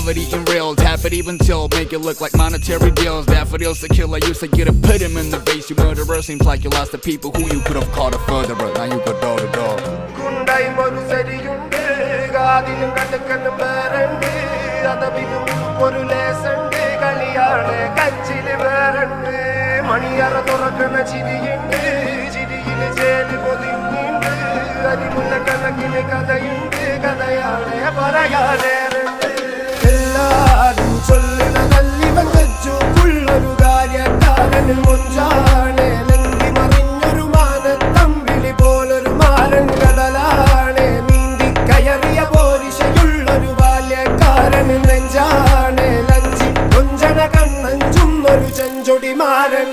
have it eating real, tap it even till, make it look like monetary deals. Daffodils to kill, I used to get to put him in the base. You murderer, seems like you lost the people who you could have called a furtherer. Now you go door to door. Kundai maru seriyunde, gaadilum kadakkanum barande, adabinum oru lesande, kaliyane kachile barande, maniyara thorakana chiriyunde, chiriyile jeli podininde, adimulla kanakile kadayunde, kadayane parayane. എല്ലാരും ചൊല്ലുന്ന നല്ലിവൻ വെച്ചു പുള്ളൊരു കാര്യക്കാരനിൽ മുഞ്ചാണ് ലങ്കി മറിഞ്ഞൊരു മാനത്തമ്പിളി പോലൊരു മാരൻ കടലാണ് നീന്തി കയറിയ പോരിശയുള്ളൊരു ബാല്യക്കാരനിൽ നെഞ്ചാണ് ലഞ്ചി കൊഞ്ചന കണ്ണഞ്ചുന്നൊരു ചെഞ്ചൊടി മാരൻ